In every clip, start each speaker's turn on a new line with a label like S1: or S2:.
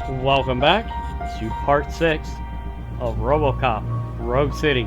S1: Welcome back to part 6 of Robocop Rogue City.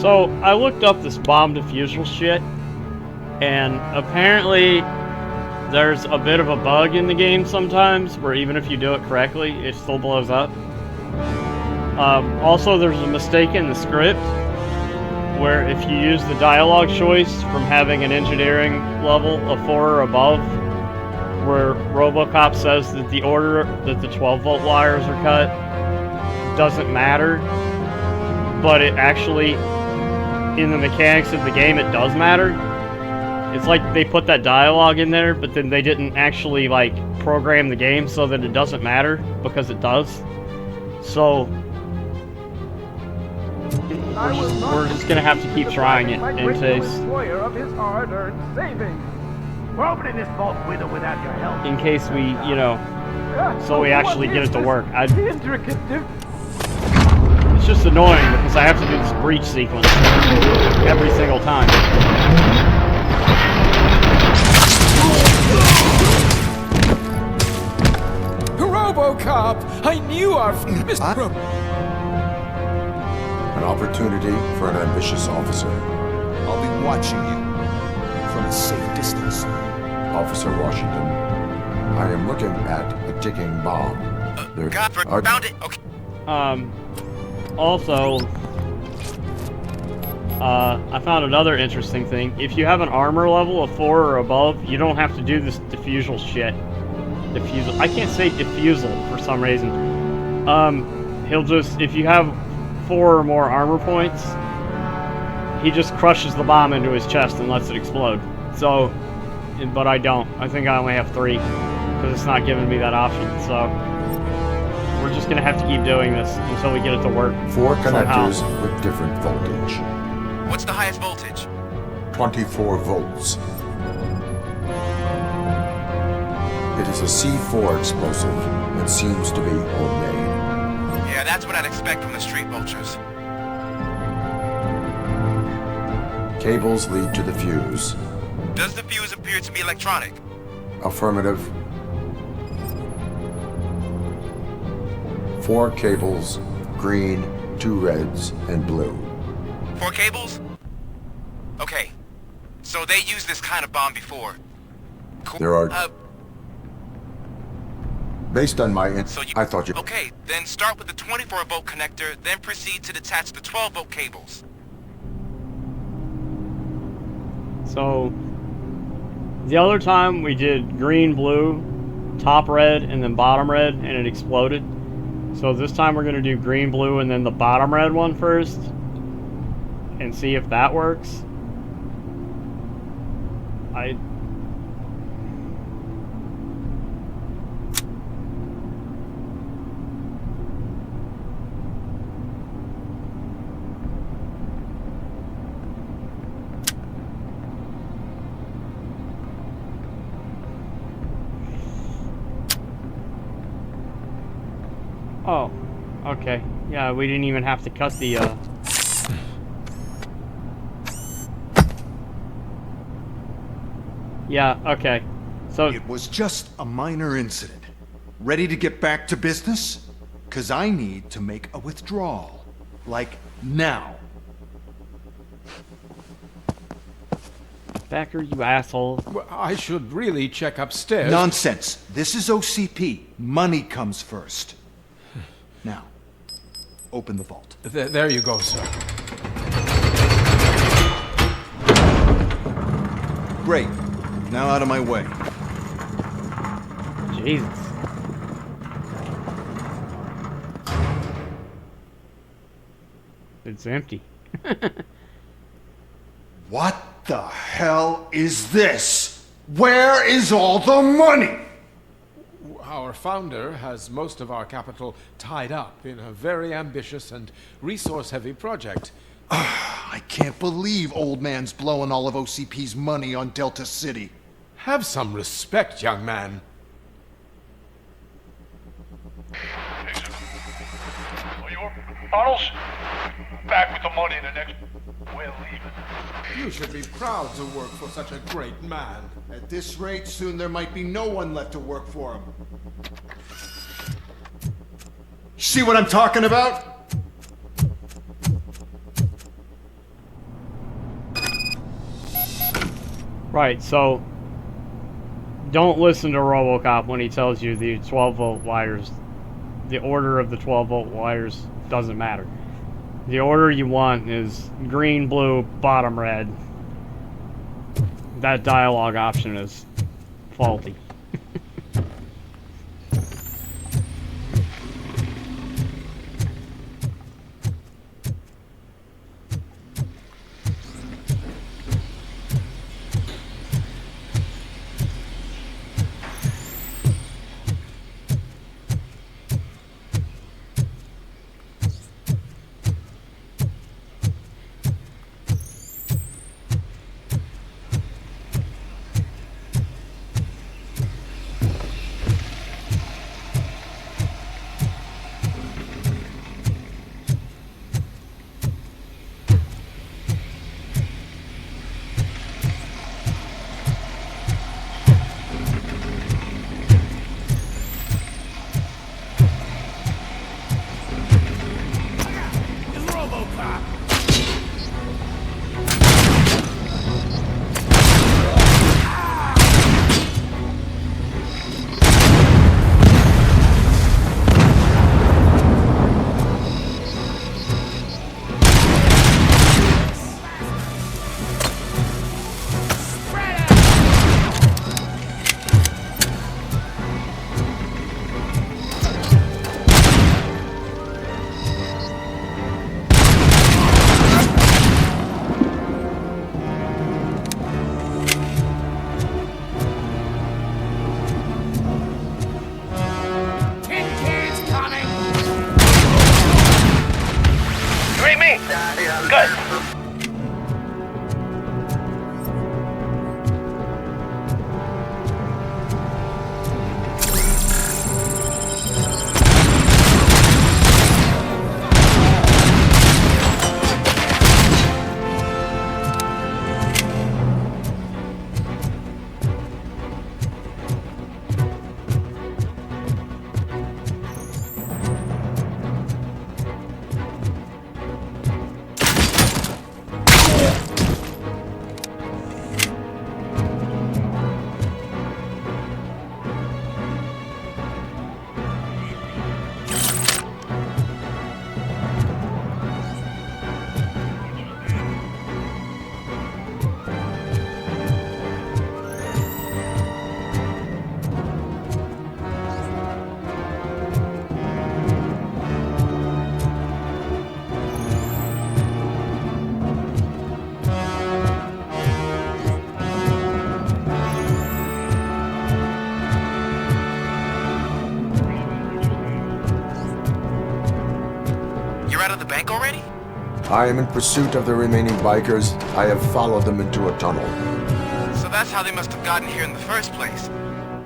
S1: So, I looked up this bomb defusal shit, and apparently there's a bit of a bug in the game sometimes, where even if you do it correctly, it still blows up. Also, there's a mistake in the script, where if you use the dialogue choice from having an engineering level of 4 or above, where Robocop says that the order that the 12-volt wires are cut doesn't matter, but it actually, in the mechanics of the game, it does matter. It's like they put that dialogue in there, but then they didn't actually, like, program the game so that it doesn't matter, because it does. So, we're just gonna have to keep trying it in case...
S2: We're opening this vault with or without your help.
S1: In case we, you know, so we actually get it to work. It's just annoying because I have to do this breach sequence every single time.
S3: Robocop! I knew our Mr.
S4: An opportunity for an ambitious officer.
S3: I'll be watching you from a safe distance.
S4: Officer Washington, I am looking at a ticking bomb.
S2: Found it. Okay.
S1: Also, I found another interesting thing. If you have an armor level of 4 or above, you don't have to do this diffusal shit. Diffusal. I can't say diffusal for some reason. He'll just, if you have 4 or more armor points, he just crushes the bomb into his chest and lets it explode. So, but I don't. I think I only have 3, because it's not giving me that option, so... We're just gonna have to keep doing this until we get it to work.
S4: 4 connectors with different voltage.
S2: What's the highest voltage?
S4: 24 volts. It is a C4 explosive that seems to be homemade.
S2: Yeah, that's what I'd expect from the street vultures.
S4: Cables lead to the fuse.
S2: Does the fuse appear to be electronic?
S4: Affirmative. 4 cables, green, 2 reds, and blue.
S2: 4 cables? Okay. So they used this kind of bomb before. Cool.
S4: There are... Based on my... I thought you...
S2: Okay, then start with the 24-volt connector, then proceed to detach the 12-volt cables.
S1: So, the other time we did green, blue, top red, and then bottom red, and it exploded. So this time we're going to do green, blue, and then the bottom red one first, and see if that works. Oh, okay. Yeah, we didn't even have to cut the, Yeah, okay. So...
S3: It was just a minor incident. Ready to get back to business? 'Cause I need to make a withdrawal. Like, now.
S1: Packer, you asshole.
S4: Well, I should really check upstairs.
S3: Nonsense. This is OCP. Money comes first. Now, open the vault.
S4: There you go, sir.
S3: Great. Now out of my way.
S1: Jesus. It's empty.
S3: What the hell is this? Where is all the money?
S4: Our founder has most of our capital tied up in a very ambitious and resource-heavy project.
S3: I can't believe old man's blowing all of OCP's money on Delta City.
S4: Have some respect, young man.
S5: Arnold's back with the money in the next. We're leaving.
S4: You should be proud to work for such a great man.
S3: At this rate, soon there might be no one left to work for him. See what I'm talking about?
S1: Right, so don't listen to Robocop when he tells you the 12-volt wires, the order of the 12-volt wires doesn't matter. The order you want is green, blue, bottom red. That dialogue option is faulty.
S4: I am in pursuit of the remaining bikers. I have followed them into a tunnel.
S2: So that's how they must have gotten here in the first place.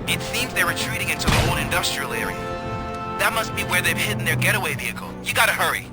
S2: It seems they're retreating into the old industrial area. That must be where they've hidden their getaway vehicle. You gotta hurry.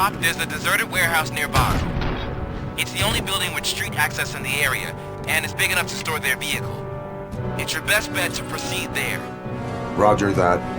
S2: top, there's a deserted warehouse nearby. It's the only building with street access in the area, and it's big enough to store their vehicle. It's your best bet to proceed there.
S6: Roger that.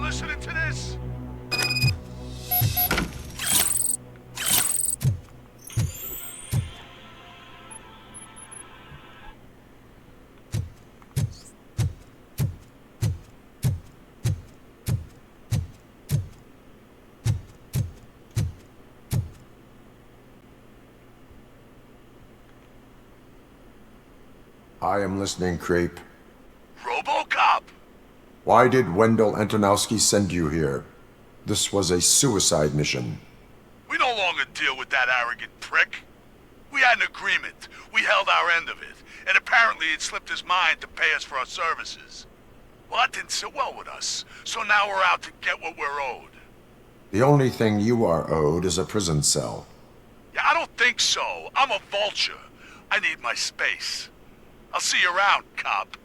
S5: listening to this?
S6: I am listening, Creep.
S5: Robocop!
S6: Why did Wendell Antonowski send you here? This was a suicide mission.
S5: We no longer deal with that arrogant prick. We had an agreement. We held our end of it. And apparently it slipped his mind to pay us for our services. Well, that didn't sit well with us. So now we're out to get what we're owed.
S6: The only thing you are owed is a prison cell.
S5: Yeah, I don't think so. I'm a vulture. I need my space. I'll see you around, cop.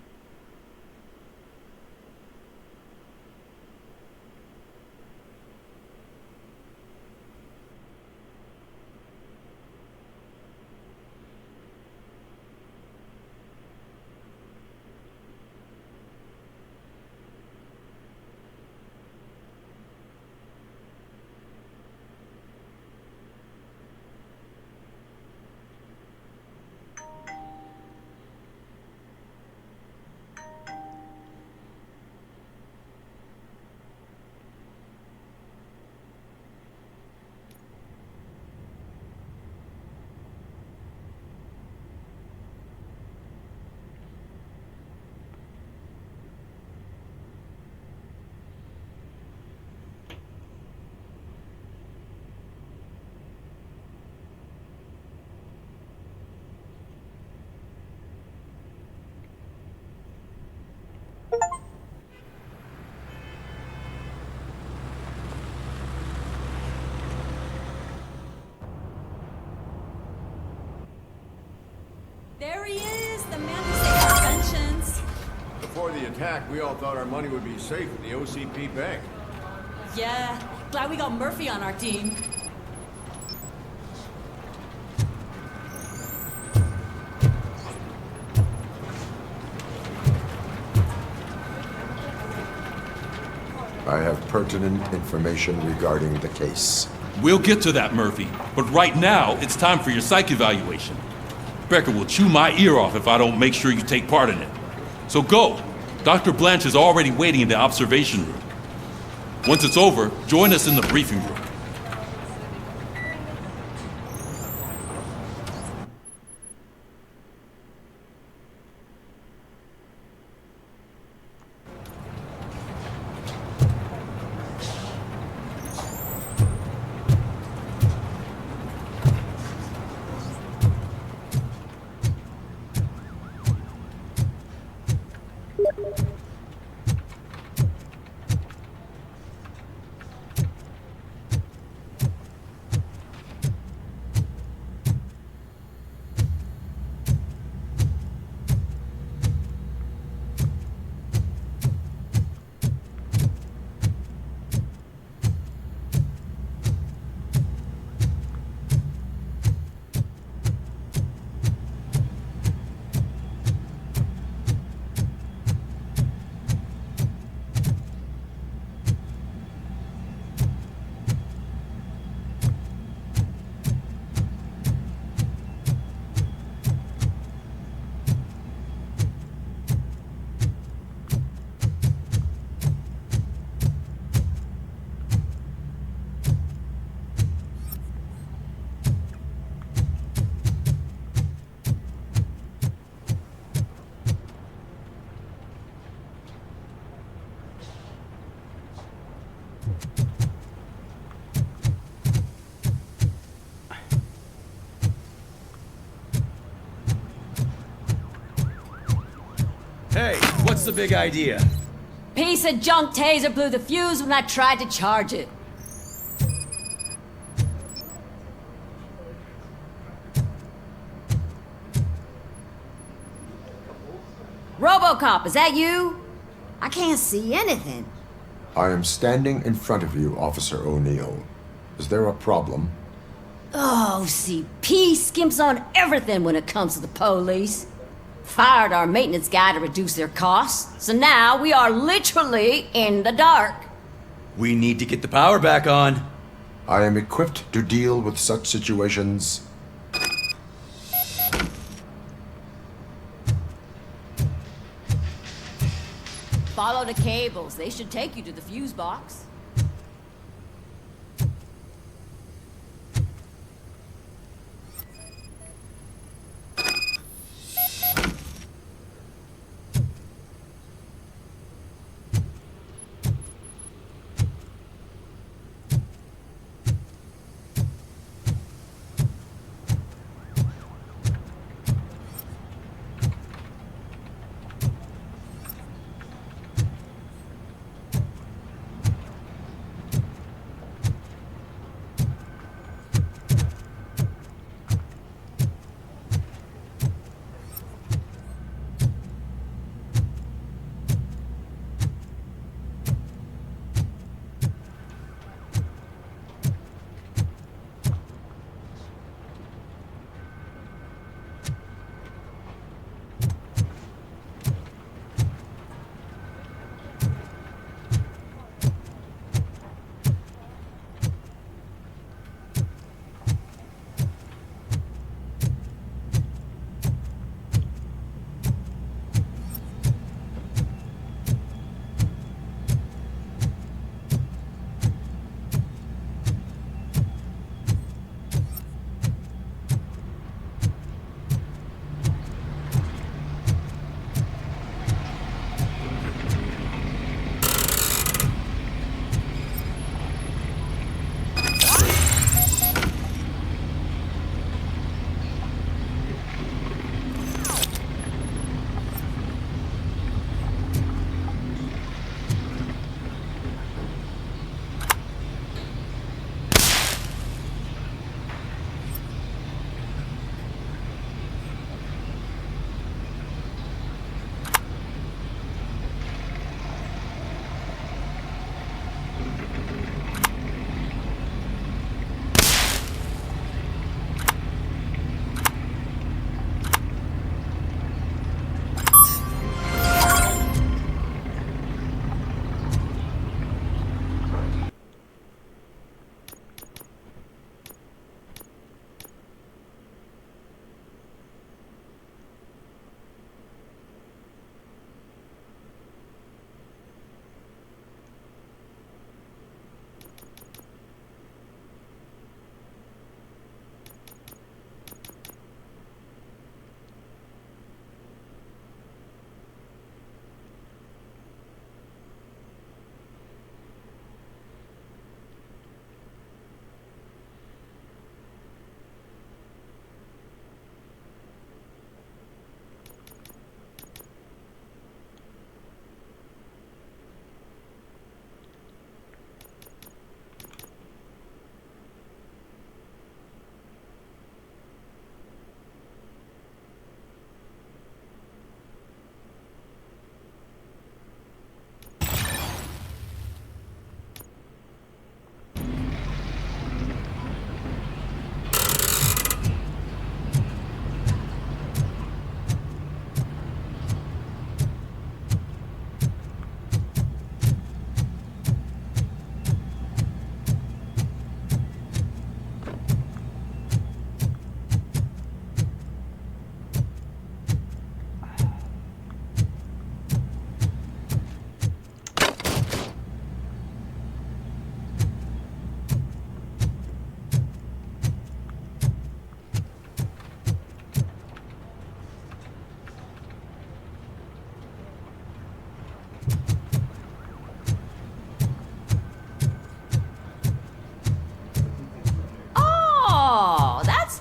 S7: There he is, the man who saved our pensions.
S8: Before the attack, we all thought our money would be safe in the OCP bank.
S7: Yeah, glad we got Murphy on our team.
S6: I have pertinent information regarding the case.
S9: We'll get to that, Murphy. But right now, it's time for your psych evaluation. Becker will chew my ear off if I don't make sure you take part in it. So go. Dr. Blanche is already waiting in the observation room. Once it's over, join us in the briefing room.
S8: Hey, what's the big idea?
S7: Piece of junk taser blew the fuse when I tried to charge it. Robocop, is that you? I can't see anything.
S6: I am standing in front of you, Officer O'Neill. Is there a problem?
S7: Oh, CP skimps on everything when it comes to the police. Fired our maintenance guy to reduce their costs, so now we are literally in the dark.
S10: We need to get the power back on.
S6: I am equipped to deal with such situations.
S7: Follow the cables. They should take you to the fuse box.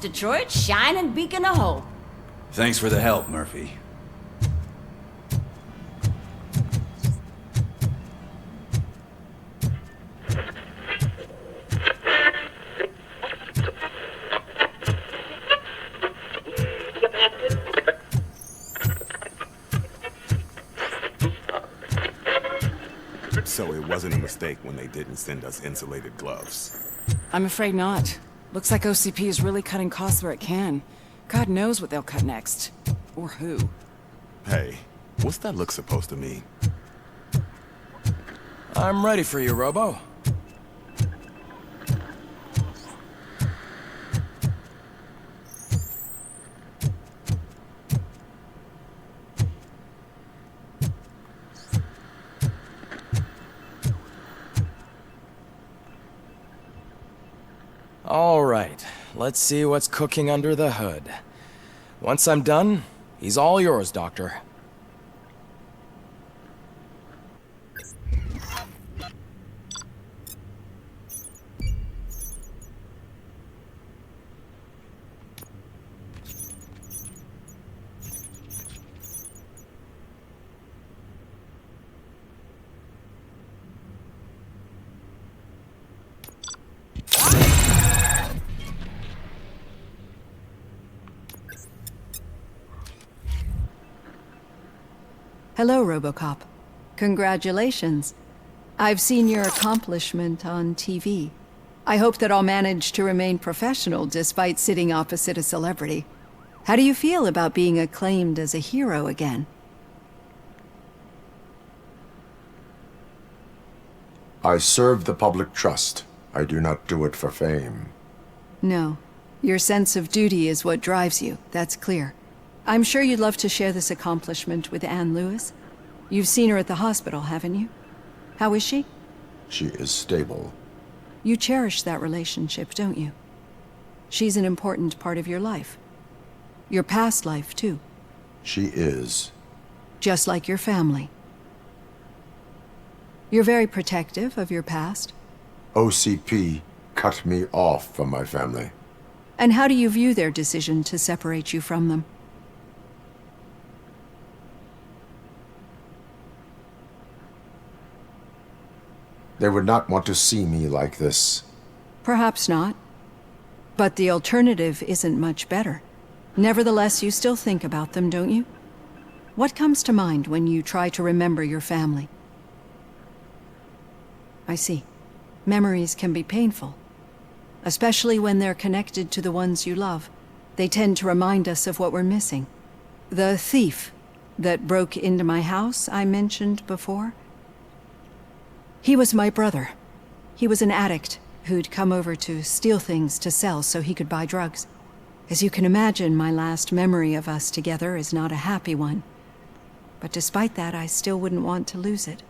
S7: Detroit's shining beacon of hope.
S10: Thanks for the help, Murphy.
S11: So it wasn't a mistake when they didn't send us insulated gloves.
S12: I'm afraid not. Looks like OCP is really cutting costs where it can. God knows what they'll cut next. Or who.
S11: Hey, what's that look supposed to mean?
S13: I'm ready for you, Robo. All right, let's see what's cooking under the hood. Once I'm done, he's all yours, Doctor.
S14: Hello, Robocop. Congratulations. I've seen your accomplishment on TV. I hope that I'll manage to remain professional despite sitting opposite a celebrity. How do you feel about being acclaimed as a hero again?
S6: I serve the public trust. I do not do it for fame.
S14: No. Your sense of duty is what drives you, that's clear. I'm sure you'd love to share this accomplishment with Anne Lewis. You've seen her at the hospital, haven't you? How is she?
S6: She is stable.
S14: You cherish that relationship, don't you? She's an important part of your life. Your past life, too.
S6: She is.
S14: Just like your family. You're very protective of your past.
S6: OCP cut me off from my family.
S14: And how do you view their decision to separate you from them?
S6: They would not want to see me like this.
S14: Perhaps not. But the alternative isn't much better. Nevertheless, you still think about them, don't you? What comes to mind when you try to remember your family? I see. Memories can be painful. Especially when they're connected to the ones you love. They tend to remind us of what we're missing. The thief that broke into my house I mentioned before? He was my brother. He was an addict who'd come over to steal things to sell so he could buy drugs. As you can imagine, my last memory of us together is not a happy one. But despite that, I still wouldn't want to lose it.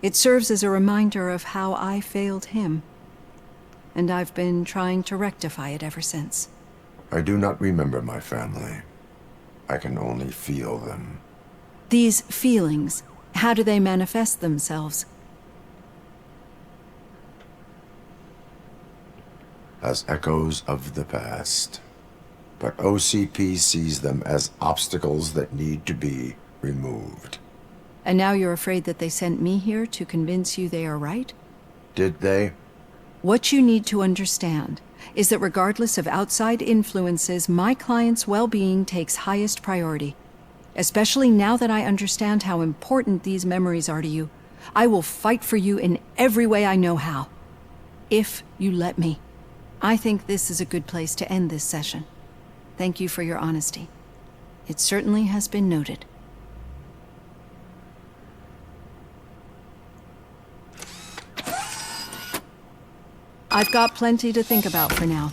S14: It serves as a reminder of how I failed him. And I've been trying to rectify it ever since.
S6: I do not remember my family. I can only feel them.
S14: These feelings, how do they manifest themselves?
S6: As echoes of the past. But OCP sees them as obstacles that need to be removed.
S14: And now you're afraid that they sent me here to convince you they are right?
S6: Did they?
S14: What you need to understand is that regardless of outside influences, my client's well-being takes highest priority. Especially now that I understand how important these memories are to you. I will fight for you in every way I know how. If you let me. I think this is a good place to end this session. Thank you for your honesty. It certainly has been noted. I've got plenty to think about for now.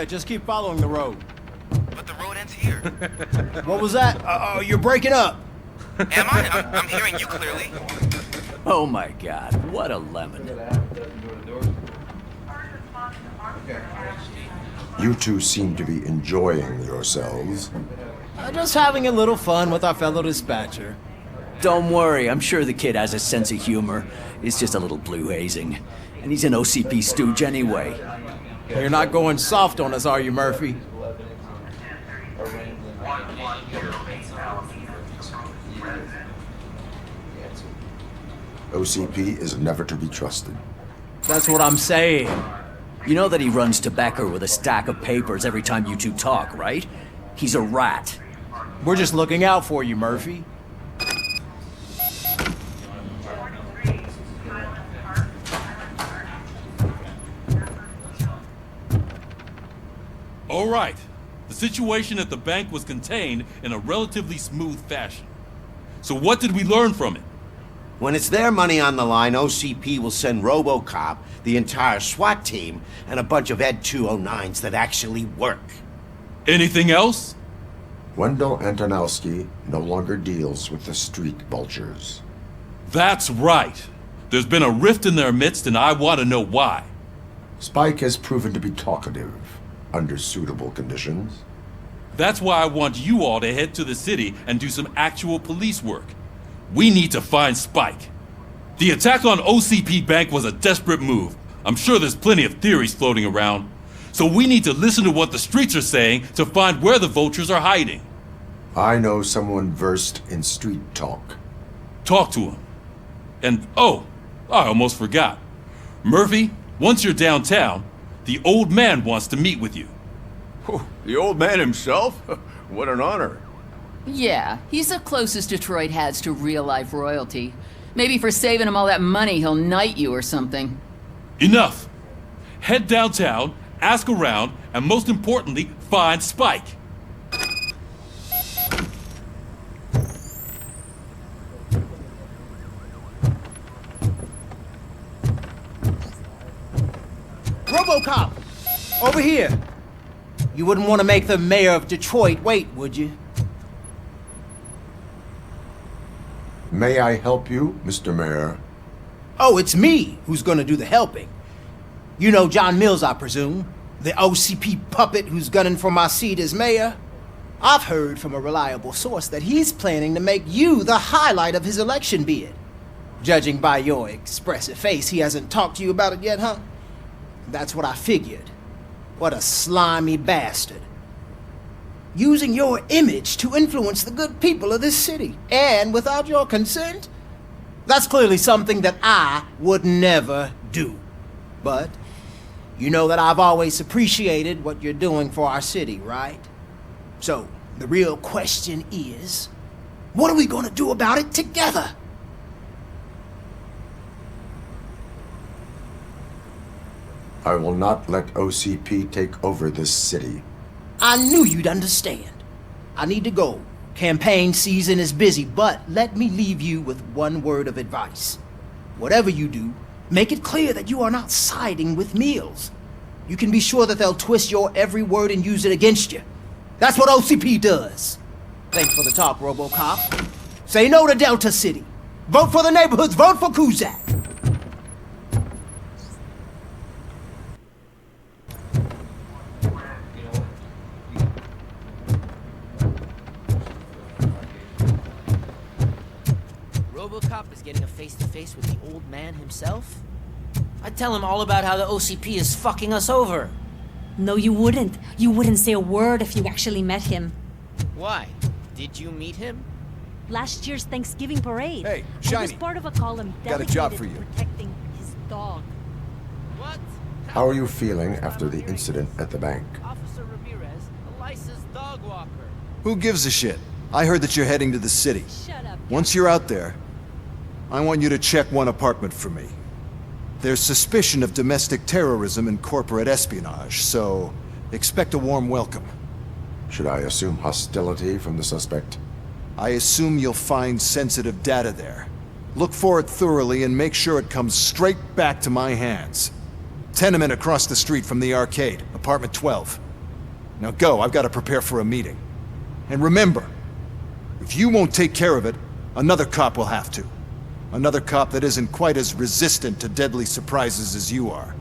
S15: Yeah, just keep following the road.
S2: But the road ends here.
S15: What was that? Oh, you're breaking up.
S2: Am I? I'm hearing you clearly.
S10: Oh my god, what a lemon.
S6: You two seem to be enjoying yourselves.
S15: Just having a little fun with our fellow dispatcher.
S10: Don't worry, I'm sure the kid has a sense of humor. It's just a little blue hazing. And he's an OCP stooge anyway.
S15: You're not going soft on us, are you, Murphy?
S6: OCP is never to be trusted.
S15: That's what I'm saying.
S10: You know that he runs tobacco with a stack of papers every time you two talk, right? He's a rat.
S15: We're just looking out for you, Murphy.
S9: All right. The situation at the bank was contained in a relatively smooth fashion. So what did we learn from it?
S16: When it's their money on the line, OCP will send Robocop, the entire SWAT team, and a bunch of Ed 209s that actually work.
S9: Anything else?
S6: Wendell Antonowski no longer deals with the street vultures.
S9: That's right. There's been a rift in their midst, and I want to know why.
S6: Spike has proven to be talkative under suitable conditions.
S9: That's why I want you all to head to the city and do some actual police work. We need to find Spike. The attack on OCP Bank was a desperate move. I'm sure there's plenty of theories floating around. So we need to listen to what the streets are saying to find where the vultures are hiding.
S6: I know someone versed in street talk.
S9: Talk to him. And, oh, I almost forgot. Murphy, once you're downtown, the old man wants to meet with you.
S8: Oh, the old man himself? What an honor.
S17: Yeah, he's the closest Detroit has to real-life royalty. Maybe for saving him all that money, he'll knight you or something.
S9: Enough! Head downtown, ask around, and most importantly, find Spike.
S15: Robocop! Over here! You wouldn't want to make the mayor of Detroit wait, would you?
S6: May I help you, Mr. Mayor?
S15: Oh, it's me who's gonna do the helping. You know John Mills, I presume? The OCP puppet who's gunning for my seat as mayor? I've heard from a reliable source that he's planning to make you the highlight of his election bid. Judging by your expressive face, he hasn't talked to you about it yet, huh? That's what I figured. What a slimy bastard. Using your image to influence the good people of this city, and without your consent? That's clearly something that I would never do. But you know that I've always appreciated what you're doing for our city, right? So, the real question is, what are we gonna do about it together?
S6: I will not let OCP take over this city.
S15: I knew you'd understand. I need to go. Campaign season is busy, but let me leave you with one word of advice. Whatever you do, make it clear that you are not siding with Mills. You can be sure that they'll twist your every word and use it against you. That's what OCP does. Thanks for the talk, Robocop. Say no to Delta City. Vote for the neighborhoods. Vote for Kuzak.
S18: Robocop is getting a face-to-face with the old man himself? I'd tell him all about how the OCP is fucking us over.
S19: No, you wouldn't. You wouldn't say a word if you actually met him.
S18: Why? Did you meet him?
S19: Last year's Thanksgiving parade.
S8: Hey,
S19: I was
S8: Shiny.
S19: part of a column
S8: Got a
S19: dedicated
S8: job for
S19: to
S8: you.
S19: protecting his dog.
S18: What?
S6: How are you feeling after the incident at the bank?
S18: Officer Ramirez, a licensed dog walker.
S3: Who gives a shit? I heard that you're heading to the city.
S19: Shut up.
S3: Once you're out there, I want you to check one apartment for me. There's suspicion of domestic terrorism and corporate espionage, so expect a warm welcome.
S6: Should I assume hostility from the suspect?
S3: I assume you'll find sensitive data there. Look for it thoroughly and make sure it comes straight back to my hands. Tenement across the street from the arcade, apartment 12. Now go, I've got to prepare for a meeting. And remember, if you won't take care of it, another cop will have to. Another cop that isn't quite as resistant to deadly surprises as you are.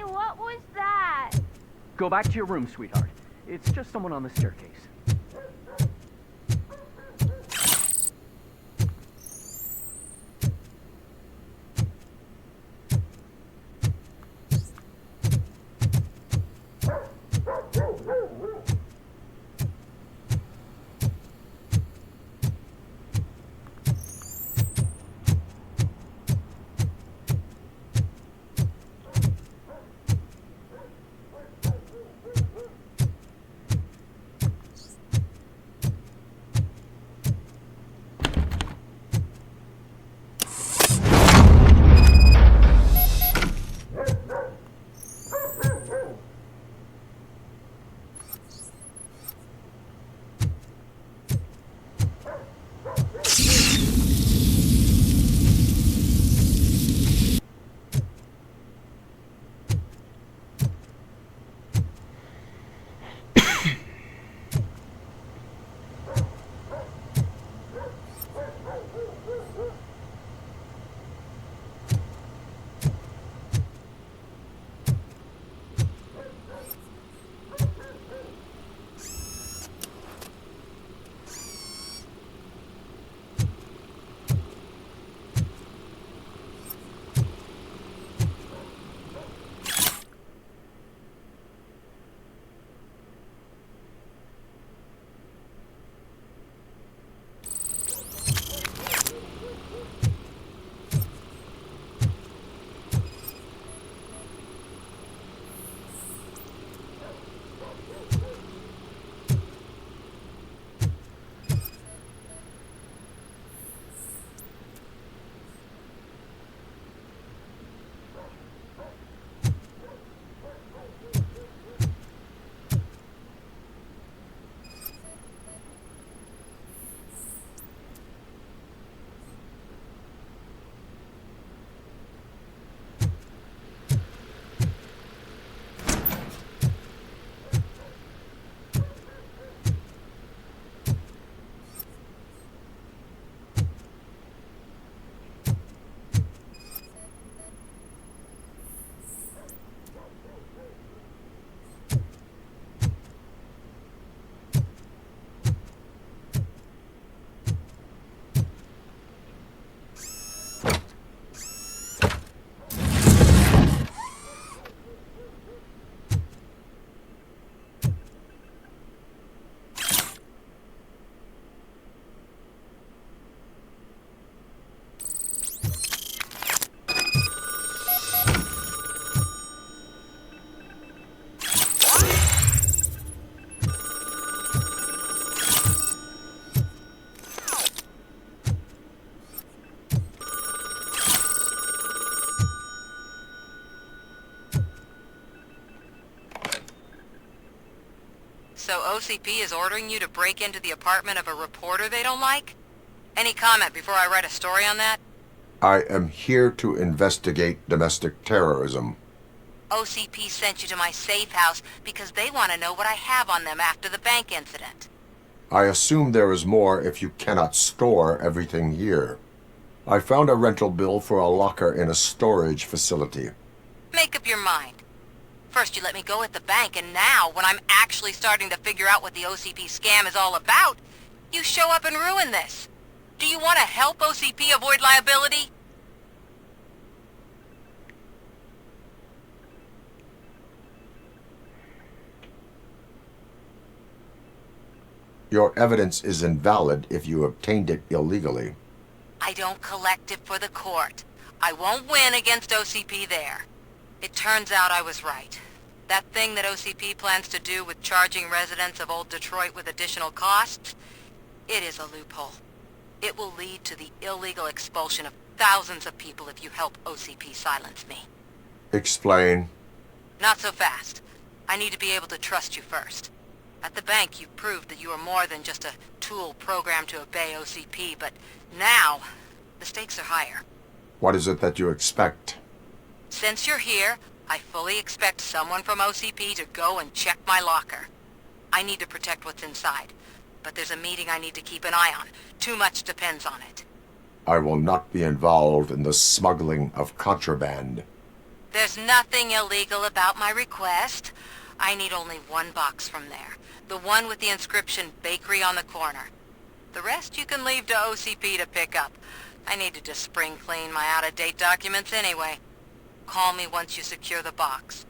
S20: Hey, what was that?
S21: Go back to your room, sweetheart. It's just someone on the staircase.
S22: So OCP is ordering you to break into the apartment of a reporter they don't like? Any comment before I write a story on that?
S6: I am here to investigate domestic terrorism.
S22: OCP sent you to my safe house because they want to know what I have on them after the bank incident.
S6: I assume there is more if you cannot store everything here. I found a rental bill for a locker in a storage facility.
S22: Make up your mind. First you let me go at the bank, and now, when I'm actually starting to figure out what the OCP scam is all about, you show up and ruin this. Do you want to help OCP avoid liability?
S6: Your evidence is invalid if you obtained it illegally.
S22: I don't collect it for the court. I won't win against OCP there. It turns out I was right. That thing that OCP plans to do with charging residents of Old Detroit with additional costs, it is a loophole. It will lead to the illegal expulsion of thousands of people if you help OCP silence me.
S6: Explain.
S22: Not so fast. I need to be able to trust you first. At the bank, you proved that you are more than just a tool programmed to obey OCP, but now, the stakes are higher.
S6: What is it that you expect?
S22: Since you're here, I fully expect someone from OCP to go and check my locker. I need to protect what's inside, but there's a meeting I need to keep an eye on. Too much depends on it.
S6: I will not be involved in the smuggling of contraband.
S22: There's nothing illegal about my request. I need only one box from there. The one with the inscription Bakery on the corner. The rest you can leave to OCP to pick up. I need to just spring clean my out-of-date documents anyway. Call me once you secure the box.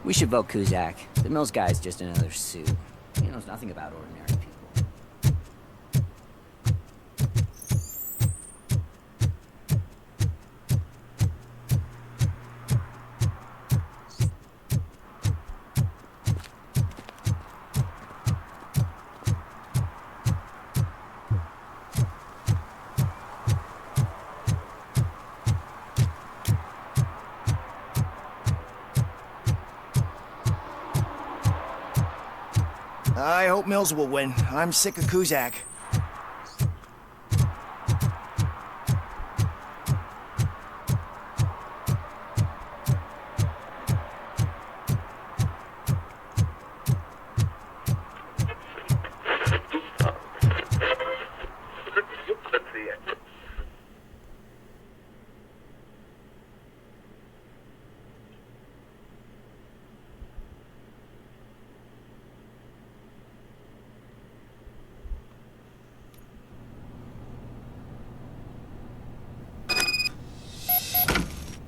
S1: We should vote Kuzak. The Mills guy's just another suit. He knows nothing about ordinary people.
S20: I hope Mills will win. I'm sick of Kuzak.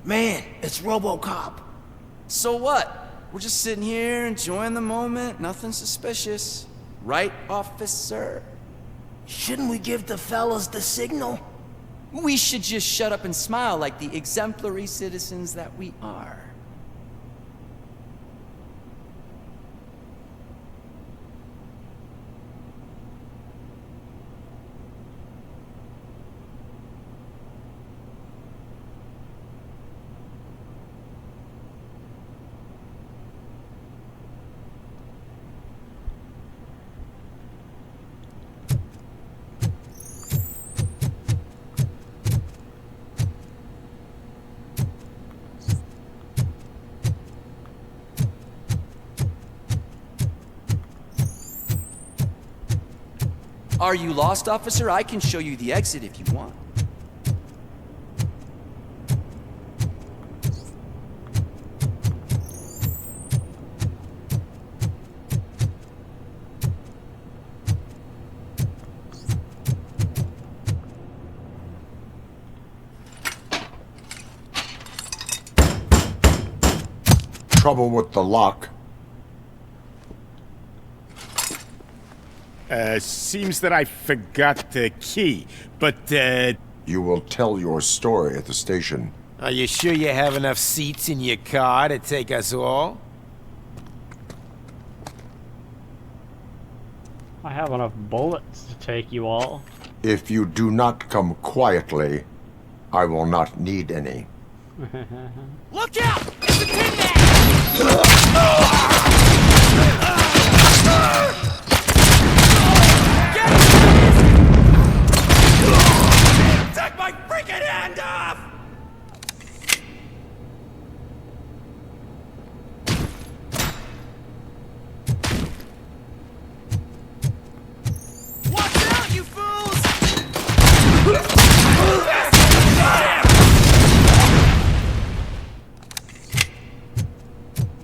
S15: Man, it's Robocop.
S10: So what? We're just sitting here enjoying the moment, nothing suspicious. Right, officer?
S20: Shouldn't we give the fellas the signal?
S10: We should just shut up and smile like the exemplary citizens that we are. Are you lost, officer? I can show you the exit if you want.
S6: Trouble with the lock.
S11: Seems that I forgot the key, but,
S6: You will tell your story at the station.
S4: Are you sure you have enough seats in your car to take us all?
S5: I have enough bullets to take you all.
S6: If you do not come quietly, I will not need any.
S18: Look out! It's a tin man!
S4: Take my freaking hand off!
S18: Watch out, you fools!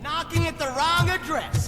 S15: Knocking at the wrong address.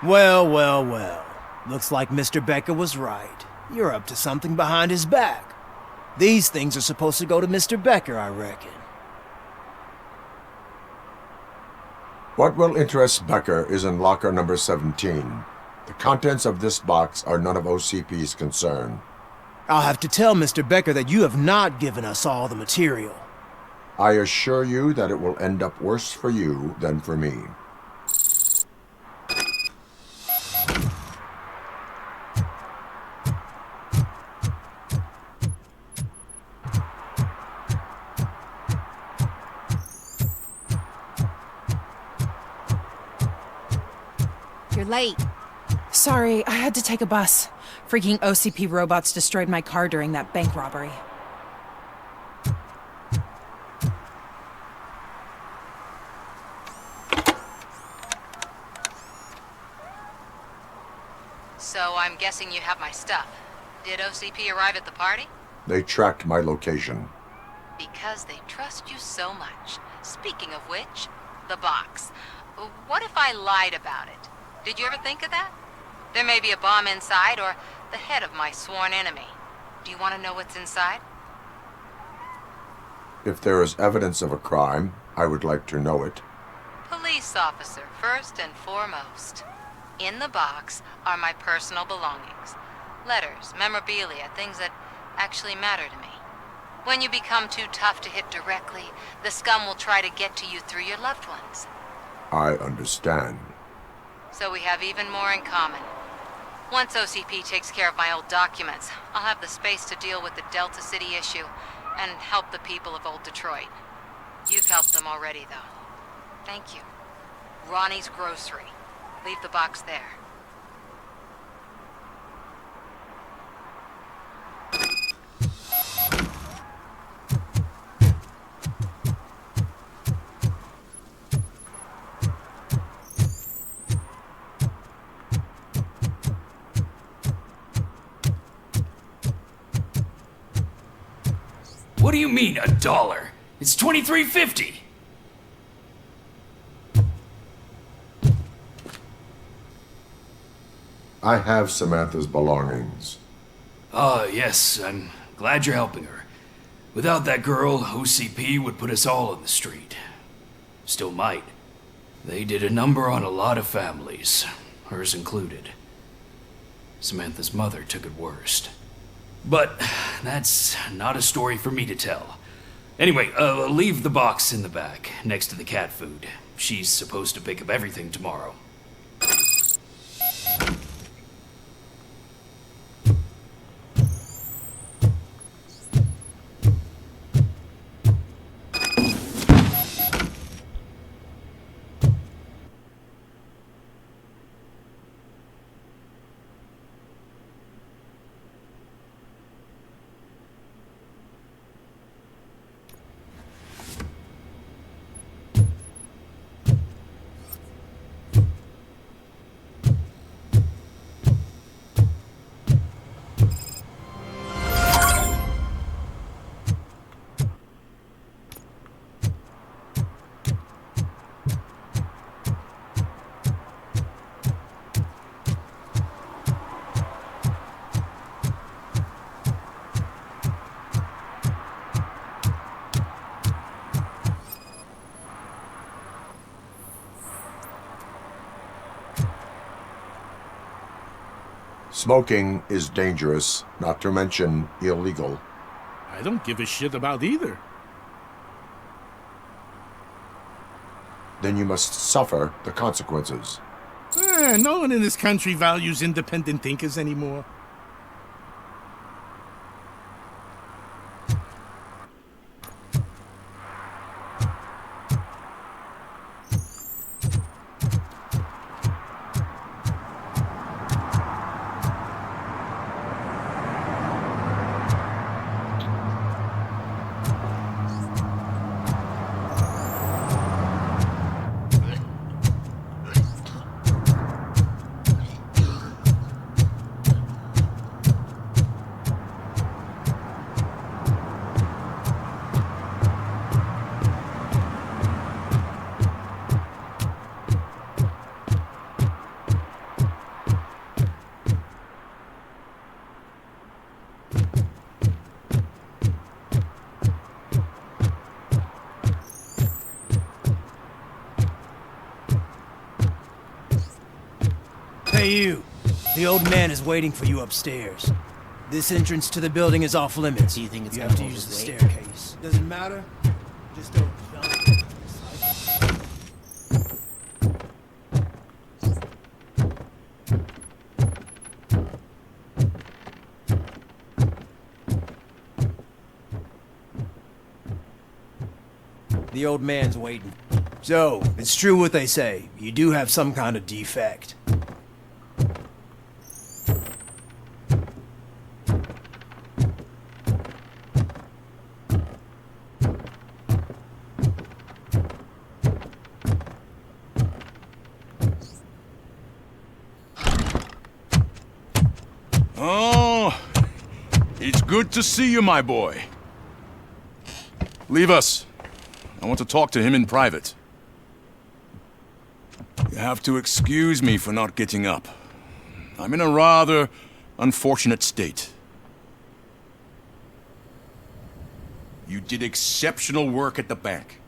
S15: Well, well, well. Looks like Mr. Becker was right. You're up to something behind his back. These things are supposed to go to Mr. Becker, I reckon.
S6: What will interest Becker is in locker number 17. The contents of this box are none of OCP's concern.
S15: I'll have to tell Mr. Becker that you have not given us all the material.
S6: I assure you that it will end up worse for you than for me.
S7: You're late.
S12: Sorry, I had to take a bus. Freaking OCP robots destroyed my car during that bank robbery.
S22: So I'm guessing you have my stuff. Did OCP arrive at the party?
S6: They tracked my location.
S22: Because they trust you so much. Speaking of which, the box. What if I lied about it? Did you ever think of that? There may be a bomb inside, or the head of my sworn enemy. Do you want to know what's inside?
S6: If there is evidence of a crime, I would like to know it.
S22: Police officer, first and foremost. In the box are my personal belongings. Letters, memorabilia, things that actually matter to me. When you become too tough to hit directly, the scum will try to get to you through your loved ones.
S6: I understand.
S22: So we have even more in common. Once OCP takes care of my old documents, I'll have the space to deal with the Delta City issue and help the people of Old Detroit. You've helped them already, though. Thank you. Ronnie's Grocery. Leave the box there.
S23: What do you mean, $1? It's $23.50.
S6: I have Samantha's belongings.
S23: Yes, I'm glad you're helping her. Without that girl, OCP would put us all in the street. Still might. They did a number on a lot of families, hers included. Samantha's mother took it worst. But that's not a story for me to tell. Anyway, leave the box in the back, next to the cat food. She's supposed to pick up everything tomorrow.
S6: Smoking is dangerous, not to mention illegal.
S24: I don't give a shit about either.
S6: Then you must suffer the consequences.
S24: No one in this country values independent thinkers anymore.
S15: you. The old man is waiting for you upstairs. This entrance to the building is off limits.
S18: Do you think it's
S15: You
S18: gonna
S15: have to
S18: hold
S15: use the
S18: his weight?
S15: staircase. Doesn't matter. Just don't jump. The old man's waiting. So, it's true what they say. You do have some kind of defect.
S2: Oh, it's good to see you, my boy. Leave us. I want to talk to him in private. You have to excuse me for not getting up. I'm in a rather unfortunate state. You did exceptional work at the bank.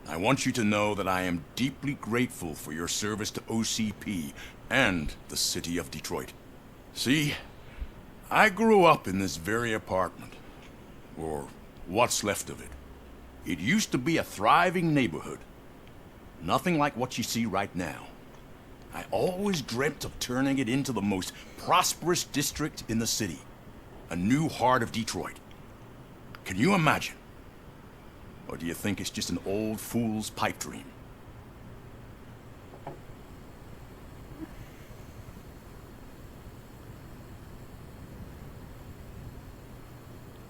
S2: I want you to know that I am deeply grateful for your service to OCP and the city of Detroit. See, I grew up in this very apartment, or what's left of it. It used to be a thriving neighborhood. Nothing like what you see right now. I always dreamt of turning it into the most prosperous district in the city. A new heart of Detroit. Can you imagine? Or do you think it's just an old fool's pipe dream?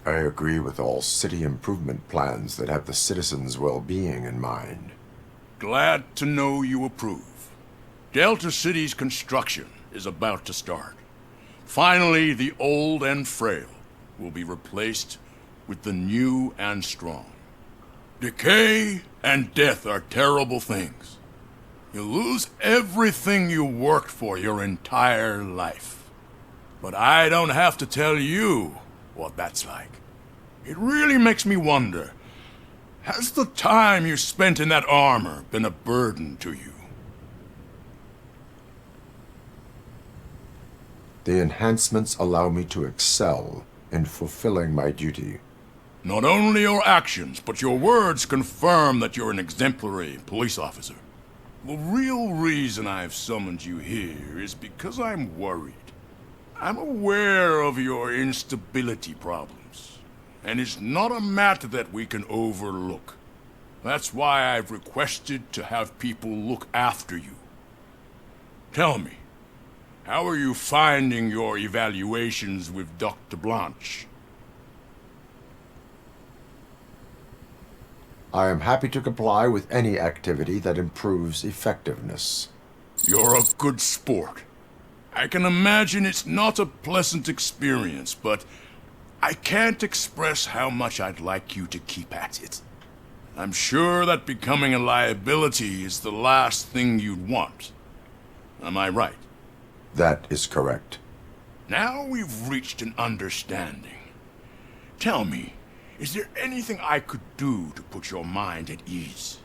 S6: I agree with all city improvement plans that have the citizens' well-being in mind.
S2: Glad to know you approve. Delta City's construction is about to start. Finally, the old and frail will be replaced with the new and strong. Decay and death are terrible things. You lose everything you worked for your entire life. But I don't have to tell you what that's like. It really makes me wonder, has the time you spent in that armor been a burden to you?
S6: The enhancements allow me to excel in fulfilling my duty.
S2: Not only your actions, but your words confirm that you're an exemplary police officer. The real reason I've summoned you here is because I'm worried. I'm aware of your instability problems, and it's not a matter that we can overlook. That's why I've requested to have people look after you. Tell me, how are you finding your evaluations with Dr. Blanche?
S6: I am happy to comply with any activity that improves effectiveness.
S2: You're a good sport. I can imagine it's not a pleasant experience, but I can't express how much I'd like you to keep at it. I'm sure that becoming a liability is the last thing you'd want. Am I right?
S6: That is correct.
S2: Now we've reached an understanding. Tell me, is there anything I could do to put your mind at ease?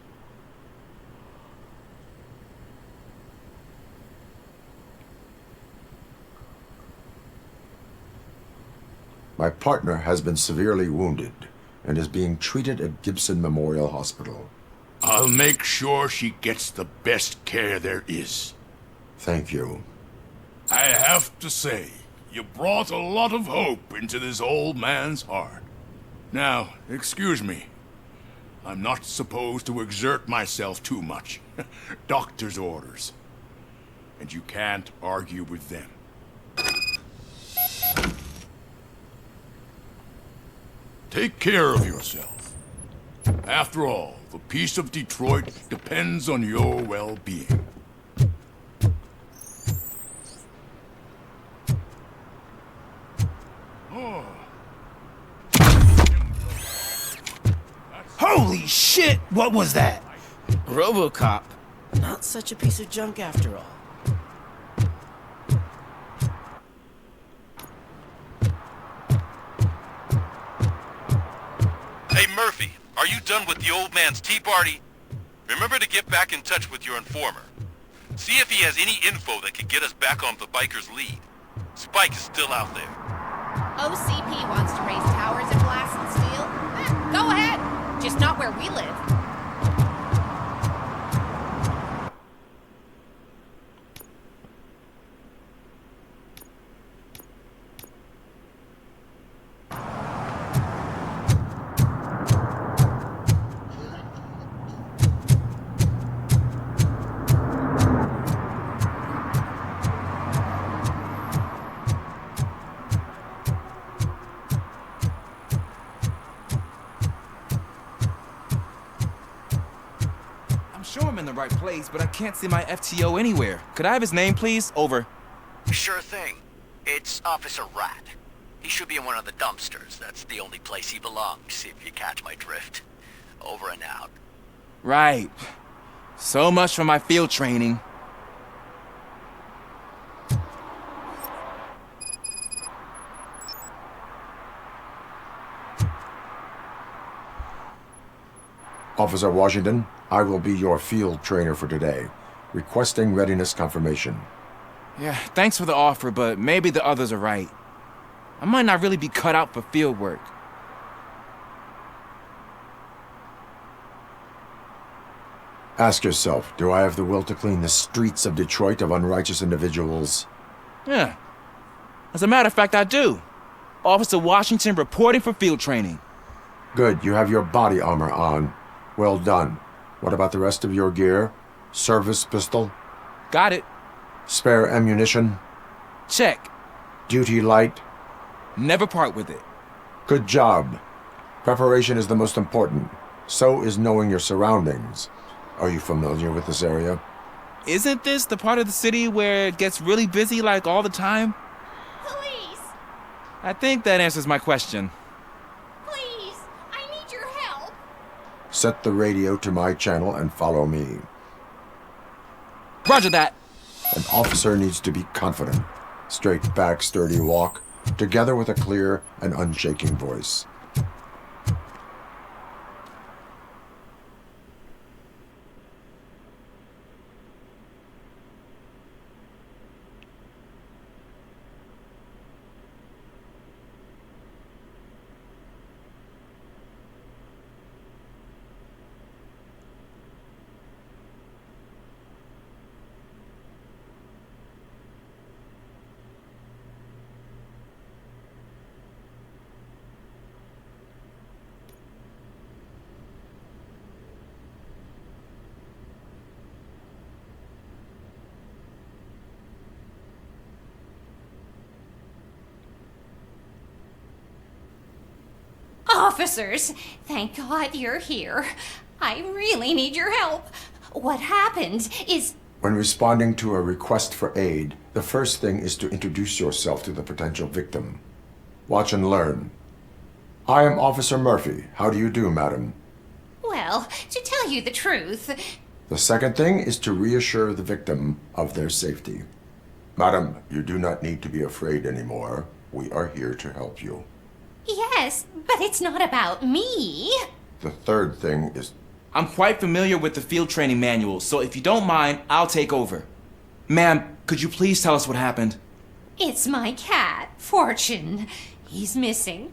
S6: My partner has been severely wounded and is being treated at Gibson Memorial Hospital.
S2: I'll make sure she gets the best care there is.
S6: Thank you.
S2: I have to say, you brought a lot of hope into this old man's heart. Now, excuse me. I'm not supposed to exert myself too much. Doctor's orders. And you can't argue with them. Take care of yourself. After all, the peace of Detroit depends on your well-being.
S15: Holy shit! What was that?
S18: Robocop. Not such a piece of junk after all.
S13: Hey Murphy, are you done with the old man's tea party? Remember to get back in touch with your informer.
S9: See if he has any info that could get us back on the biker's lead. Spike is still out there.
S7: OCP wants to raise towers in glass and steel? Go ahead. Just not where we live.
S13: Sure I'm in the right place, but I can't see my FTO anywhere. Could I have his name, please? Over.
S10: Sure thing. It's Officer Rat. He should be in one of the dumpsters. That's the only place he belongs, if you catch my drift. Over and out.
S13: Right. So much for my field training.
S6: Officer Washington, I will be your field trainer for today. Requesting readiness confirmation.
S13: Yeah, thanks for the offer, but maybe the others are right. I might not really be cut out for field work.
S6: Ask yourself, do I have the will to clean the streets of Detroit of unrighteous individuals?
S13: Yeah. As a matter of fact, I do. Officer Washington reporting for field training.
S6: Good, you have your body armor on. Well done. What about the rest of your gear? Service pistol?
S13: Got it.
S6: Spare ammunition?
S13: Check.
S6: Duty light?
S13: Never part with it.
S6: Good job. Preparation is the most important. So is knowing your surroundings. Are you familiar with this area?
S13: Isn't this the part of the city where it gets really busy like all the time?
S7: Police!
S13: I think that answers my question.
S7: Please! I need your help!
S6: Set the radio to my channel and follow me.
S13: Roger that.
S6: An officer needs to be confident. Straight back, sturdy walk, together with a clear and unshaking voice.
S14: Officers, thank God you're here. I really need your help. What happened is...
S6: When responding to a request for aid, the first thing is to introduce yourself to the potential victim. Watch and learn. I am Officer Murphy. How do you do, madam?
S14: Well, to tell you the truth...
S6: The second thing is to reassure the victim of their safety. Madam, you do not need to be afraid anymore. We are here to help you.
S14: Yes, but it's not about me.
S6: The third thing is...
S13: I'm quite familiar with the field training manual, so if you don't mind, I'll take over. Ma'am, could you please tell us what happened?
S14: It's my cat, Fortune. He's missing.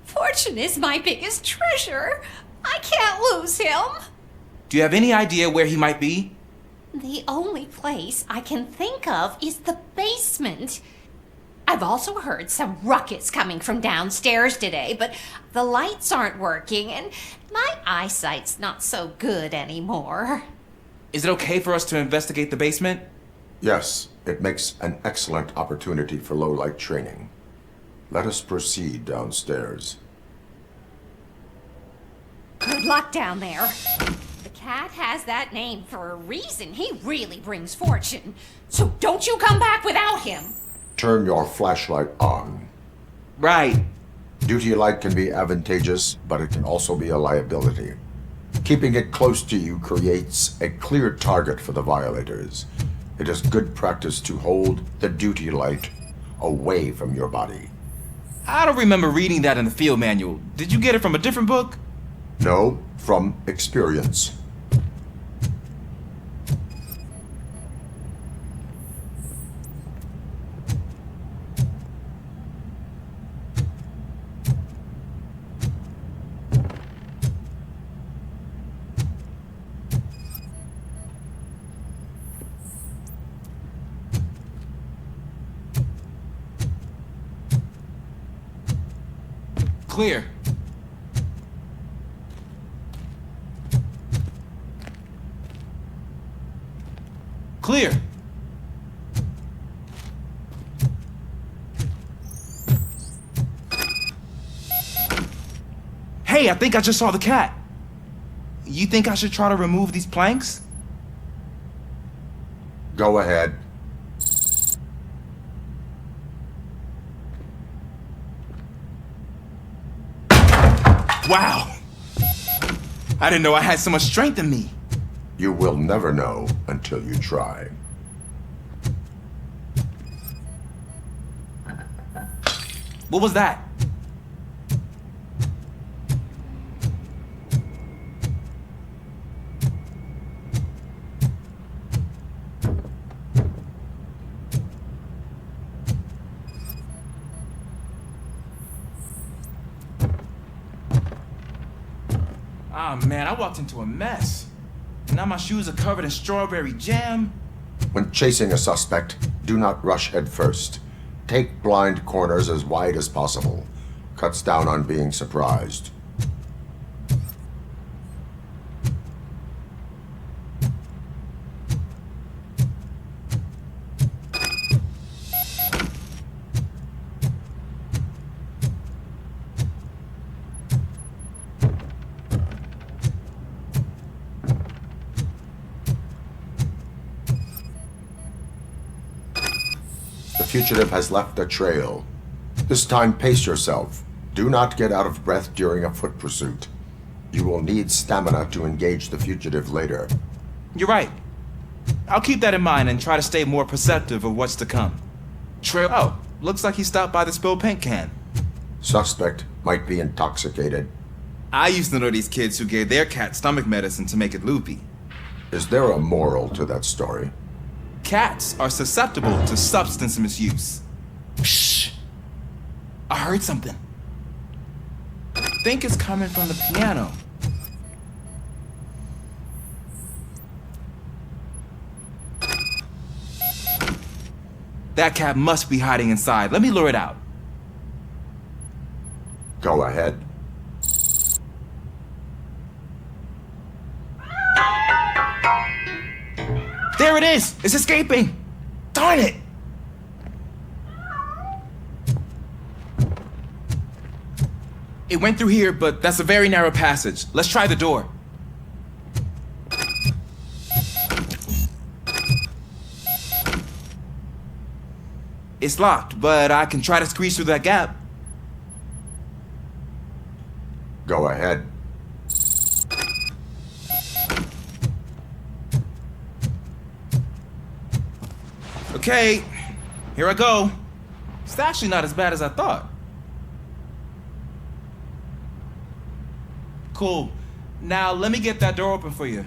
S14: Fortune is my biggest treasure. I can't lose him.
S13: Do you have any idea where he might be?
S14: The only place I can think of is the basement. I've also heard some ruckus coming from downstairs today, but the lights aren't working and my eyesight's not so good anymore.
S13: Is it okay for us to investigate the basement?
S6: Yes, it makes an excellent opportunity for low-light training. Let us proceed downstairs.
S14: Good luck down there. The cat has that name for a reason. He really brings fortune. So don't you come back without him.
S6: Turn your flashlight on.
S13: Right.
S6: Duty light can be advantageous, but it can also be a liability. Keeping it close to you creates a clear target for the violators. It is good practice to hold the duty light away from your body.
S13: I don't remember reading that in the field manual. Did you get it from a different book?
S6: No, from experience.
S13: Clear. Clear. Hey, I think I just saw the cat. You think I should try to remove these planks?
S6: Go ahead.
S13: Wow. I didn't know I had so much strength in me.
S6: You will never know until you try.
S13: What was that? Ah, man, I walked into a mess. And now my shoes are covered in strawberry jam.
S6: When chasing a suspect, do not rush head first. Take blind corners as wide as possible. Cuts down on being surprised. The fugitive has left a trail. This time, pace yourself. Do not get out of breath during a foot pursuit. You will need stamina to engage the fugitive later.
S13: You're right. I'll keep that in mind and try to stay more perceptive of what's to come. Trail. Oh, looks like he stopped by the spilled paint can.
S6: Suspect might be intoxicated.
S13: I used to know these kids who gave their cat stomach medicine to make it loopy.
S6: Is there a moral to that story?
S13: Cats are susceptible to substance misuse. Shh! I heard something. I think it's coming from the piano. That cat must be hiding inside. Let me lure it out.
S6: Go ahead.
S13: There it is! It's escaping! Darn it! It went through here, but that's a very narrow passage. Let's try the door. It's locked, but I can try to squeeze through that gap.
S6: Go ahead.
S13: Okay, here I go. It's actually not as bad as I thought. Cool. Now let me get that door open for you.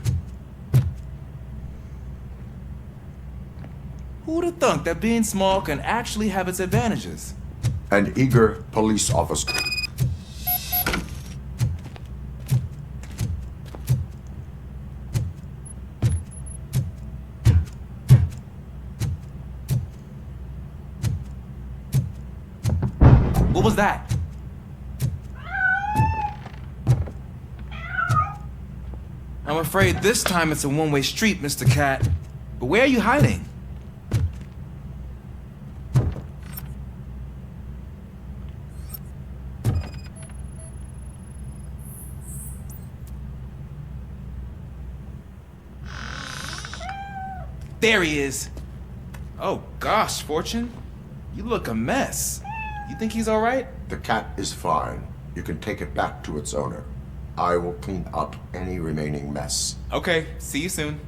S13: Who'd have thunk that being small can actually have its advantages?
S6: An eager police officer.
S13: What was that? I'm afraid this time it's a one-way street, Mr. Cat. But where are you hiding? There he is. Oh gosh, Fortune. You look a mess. You think he's all right?
S6: The cat is fine. You can take it back to its owner. I will clean up any remaining mess.
S13: Okay, see you soon.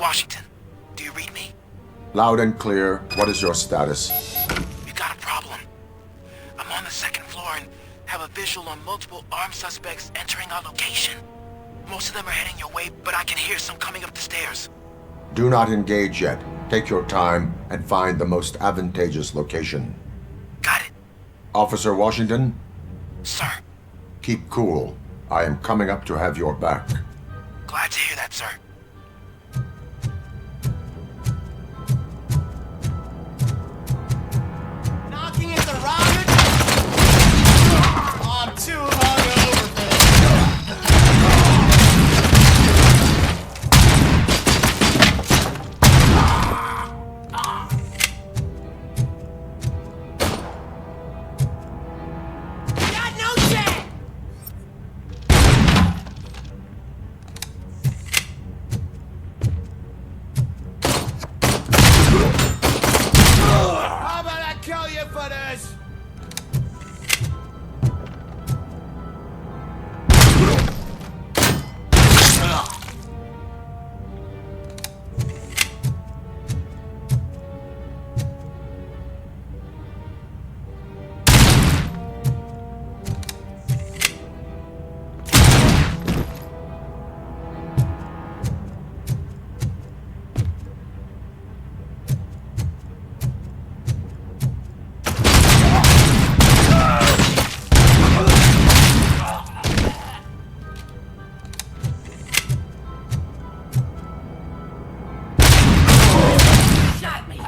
S13: Washington. Do you read me?
S6: Loud and clear. What is your status?
S13: We got a problem. I'm on the second floor and have a visual on multiple armed suspects entering our location. Most of them are heading your way, but I can hear some coming up the stairs.
S6: Do not engage yet. Take your time and find the most advantageous location.
S13: Got it.
S6: Officer Washington?
S13: Sir.
S6: Keep cool. I am coming up to have your back.
S13: Glad to hear that, sir.
S15: Knocking at the rocket? I'm too hungover for this. Got no chance! How about I kill you for this?
S14: Shot me.
S13: I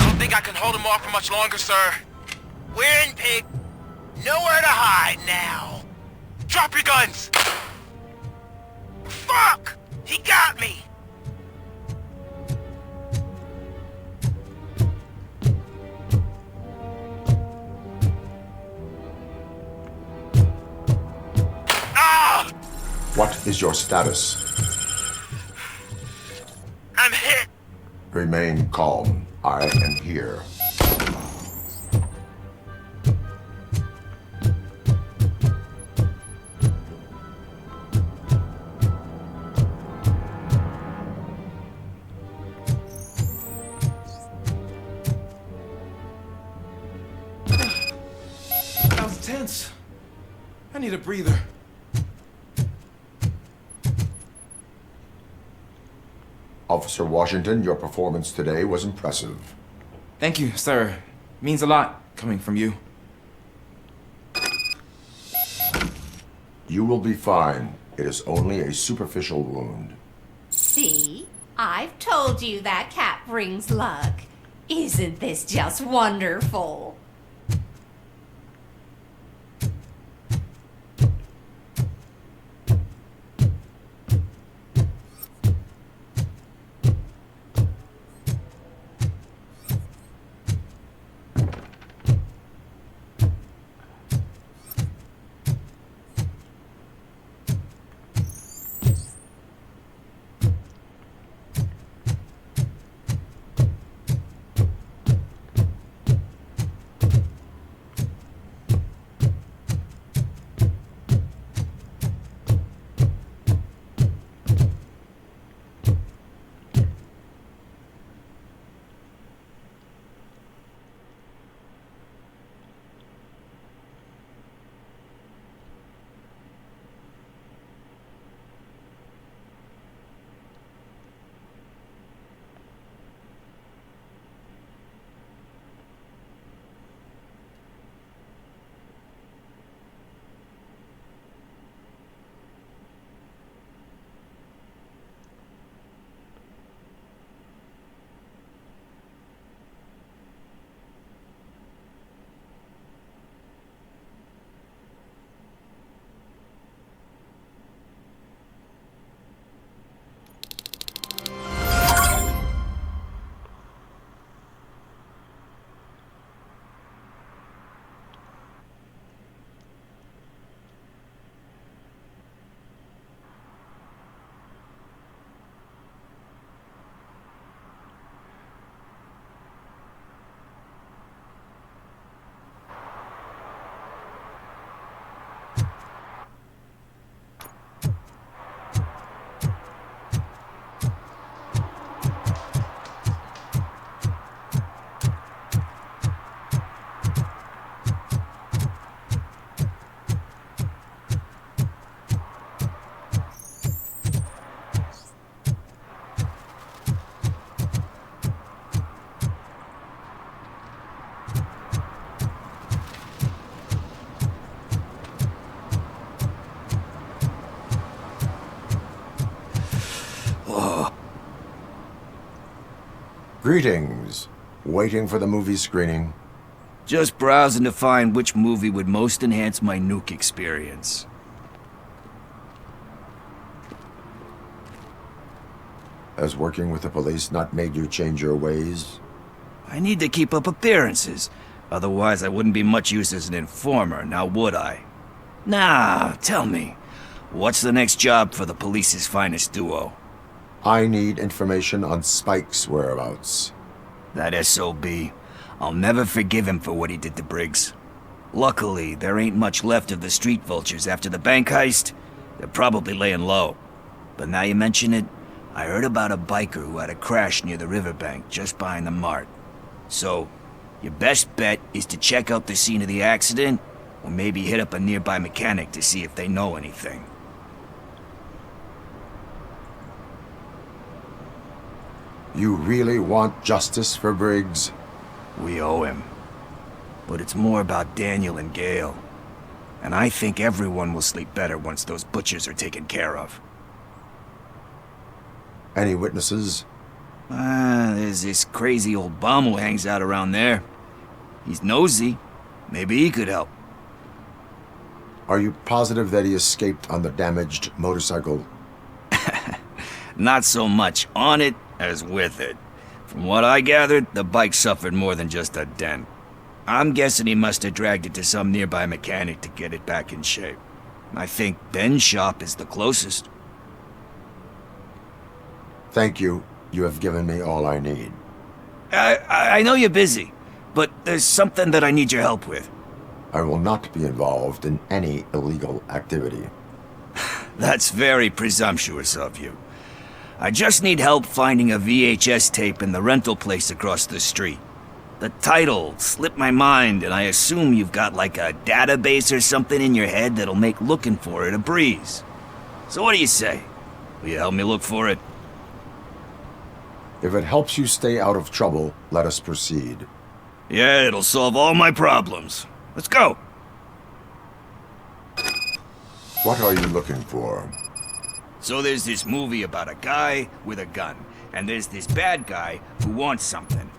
S13: don't think I can hold him off for much longer, sir. We're in, pig. Nowhere to hide now. Drop your guns! Fuck! He got me! Ah!
S6: What is your status?
S13: I'm hit!
S6: Remain calm. I am here.
S13: That was tense. I need a breather.
S6: Officer Washington, your performance today was impressive.
S13: Thank you, sir. Means a lot coming from you.
S6: You will be fine. It is only a superficial wound.
S14: See? I've told you that cat brings luck. Isn't this just wonderful?
S6: Greetings. Waiting for the movie screening?
S8: Just browsing to find which movie would most enhance my nuke experience.
S6: Has working with the police not made you change your ways?
S8: I need to keep up appearances. Otherwise, I wouldn't be much use as an informer, now would I? Nah, tell me. What's the next job for the police's finest duo?
S6: I need information on Spike's whereabouts.
S8: That SOB. I'll never forgive him for what he did to Briggs. Luckily, there ain't much left of the street vultures after the bank heist. They're probably laying low. But now you mention it, I heard about a biker who had a crash near the riverbank just behind the mart. So, your best bet is to check out the scene of the accident, or maybe hit up a nearby mechanic to see if they know anything.
S6: You really want justice for Briggs?
S8: We owe him. But it's more about Daniel and Gale. And I think everyone will sleep better once those butchers are taken care of.
S6: Any witnesses?
S8: There's this crazy old bum who hangs out around there. He's nosy. Maybe he could help.
S6: Are you positive that he escaped on the damaged motorcycle?
S8: Not so much on it as with it. From what I gathered, the bike suffered more than just a dent. I'm guessing he must have dragged it to some nearby mechanic to get it back in shape. I think Ben's shop is the closest.
S6: Thank you. You have given me all I need.
S8: I know you're busy, but there's something that I need your help with.
S6: I will not be involved in any illegal activity.
S8: That's very presumptuous of you. I just need help finding a VHS tape in the rental place across the street. The title slipped my mind, and I assume you've got like a database or something in your head that'll make looking for it a breeze. So what do you say? Will you help me look for it?
S6: If it helps you stay out of trouble, let us proceed.
S8: Yeah, it'll solve all my problems. Let's go!
S6: What are you looking for?
S8: So there's this movie about a guy with a gun, and there's this bad guy who wants something.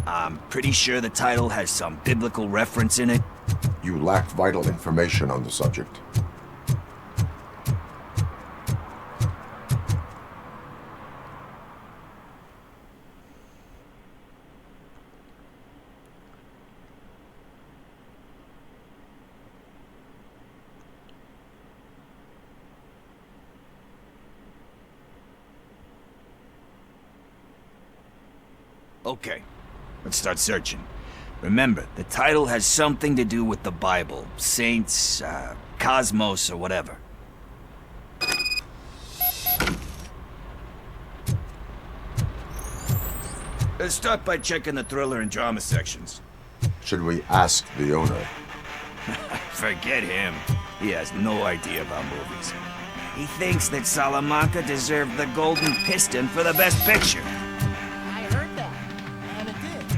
S8: I'm pretty sure the title has some biblical reference in it.
S6: You lack vital information on the subject.
S8: Okay, let's start searching. Remember, the title has something to do with the Bible, saints, cosmos, or whatever. Let's start by checking the thriller and drama sections.
S6: Should we ask the owner?
S8: Forget him. He has no idea about movies. He thinks that Salamanca deserved the Golden Piston for the Best Picture.
S18: I heard that, and it did.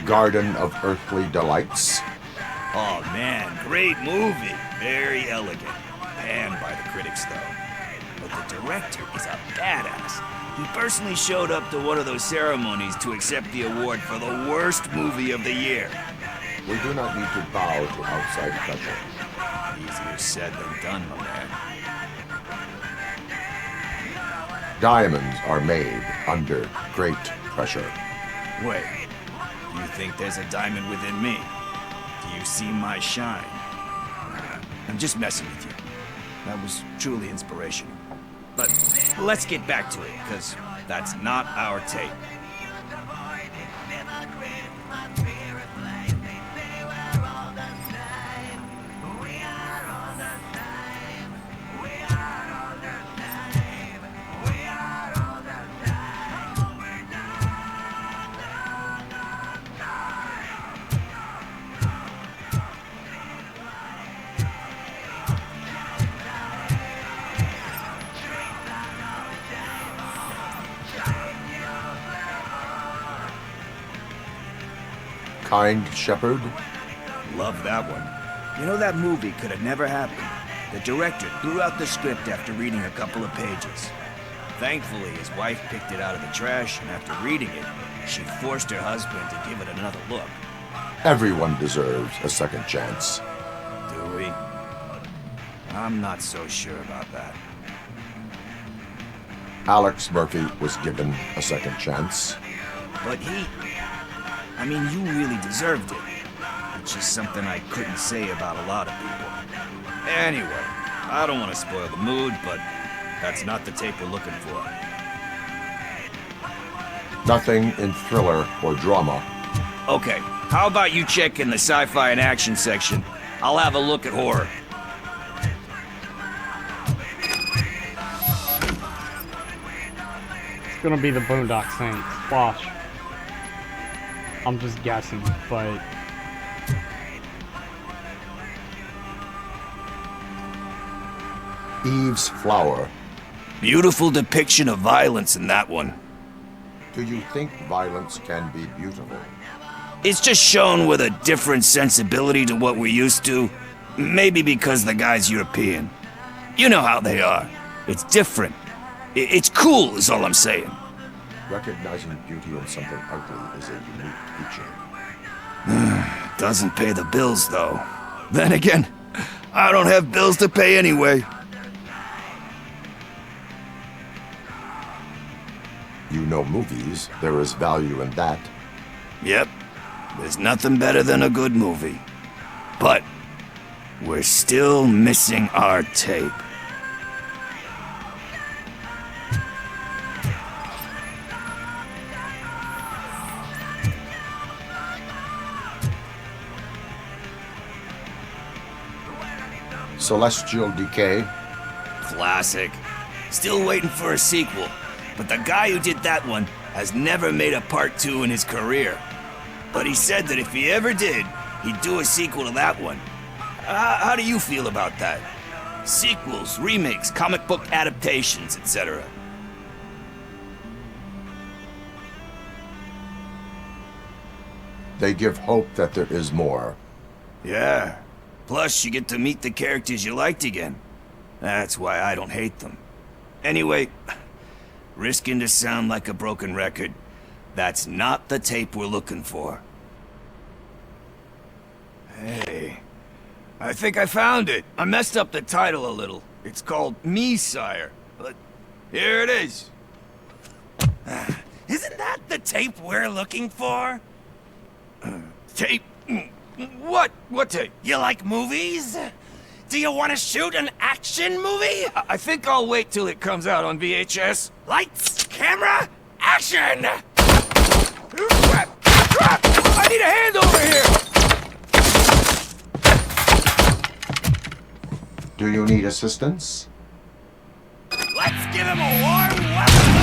S6: Garden of Earthly Delights?
S8: Oh man, great movie. Very elegant. Panned by the critics though. But the director is a badass. He personally showed up to one of those ceremonies to accept the award for the worst movie of the year.
S6: We do not need to bow to outside pressure.
S8: Easier said than done, my man.
S6: Diamonds are made under great pressure.
S8: Wait, you think there's a diamond within me? Do you see my shine? I'm just messing with you. That was truly inspirational. But let's get back to it, because that's not our tape.
S6: kind shepherd?
S8: Love that one. You know, that movie could have never happened. The director threw out the script after reading a couple of pages. Thankfully, his wife picked it out of the trash, and after reading it, she forced her husband to give it another look.
S6: Everyone deserves a second chance.
S8: Do we? I'm not so sure about that.
S6: Alex Murphy was given a second chance.
S8: But I mean, you really deserved it. Which is something I couldn't say about a lot of people. Anyway, I don't want to spoil the mood, but that's not the tape we're looking for.
S6: Nothing in thriller or drama.
S8: Okay, how about you check in the sci-fi and action section? I'll have a look at horror.
S5: It's gonna be the Boondock Saints. Watch. I'm just guessing, but...
S6: Eve's Flower.
S8: Beautiful depiction of violence in that one.
S6: Do you think violence can be beautiful?
S8: It's just shown with a different sensibility to what we're used to. Maybe because the guy's European. You know how they are. It's different. It's cool, is all I'm saying.
S6: Recognizing beauty in something ugly is a unique feature.
S8: Doesn't pay the bills, though. Then again, I don't have bills to pay anyway.
S6: You know movies. There is value in that.
S8: Yep. There's nothing better than a good movie. But we're still missing our tape.
S6: Celestial Decay.
S8: Classic. Still waiting for a sequel. But the guy who did that one has never made a part 2 in his career. But he said that if he ever did, he'd do a sequel to that one. How do you feel about that? Sequels, remakes, comic book adaptations, etc.
S6: They give hope that there is more.
S8: Yeah. Plus, you get to meet the characters you liked again. That's why I don't hate them. Anyway, risking to sound like a broken record, that's not the tape we're looking for. Hey, I think I found it. I messed up the title a little. It's called Me, Sire, but here it is.
S20: Isn't that the tape we're looking for?
S8: Tape? What? What tape?
S20: You like movies? Do you want to shoot an action movie?
S8: I think I'll wait till it comes out on VHS.
S20: Lights, camera, action!
S8: Crap! Crap! I need a hand over here!
S6: Do you need assistance?
S20: Let's give him a warm welcome!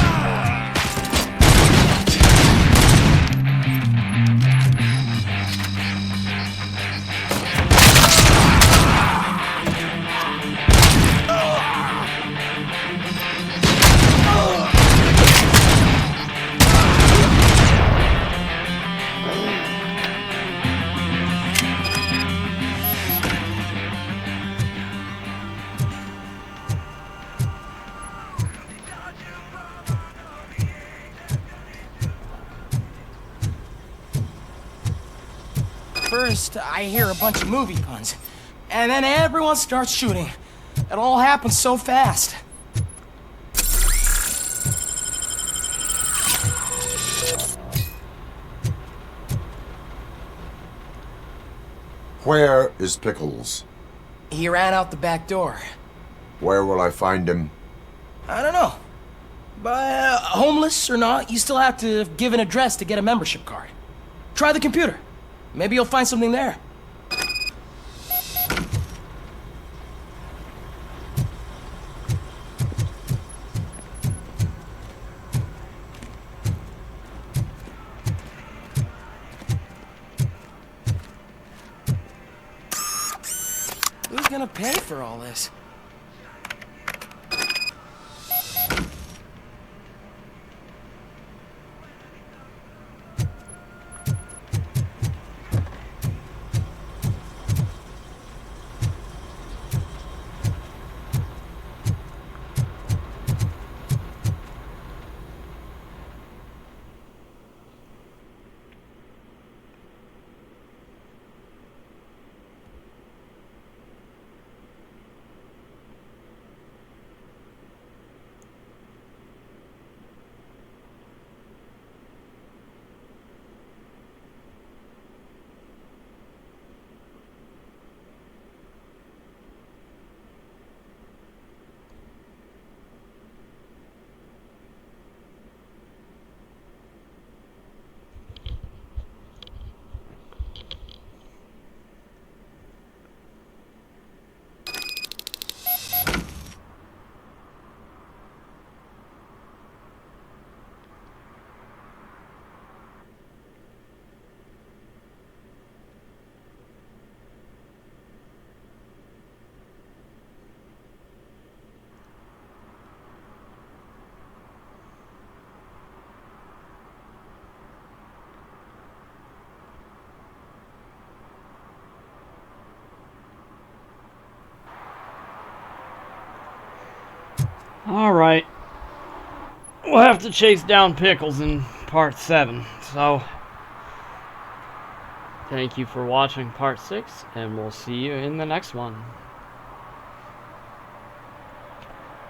S18: First, I hear a bunch of movie puns, and then everyone starts shooting. It all happens so fast.
S6: Where is Pickles?
S18: He ran out the back door.
S6: Where will I find him?
S18: I don't know. But homeless or not, you still have to give an address to get a membership card. Try the computer. Maybe you'll find something there. Who's gonna pay for all this?
S5: Alright. We'll have to chase down Pickles in part 7. So, thank you for watching part 6, and we'll see you in the next one.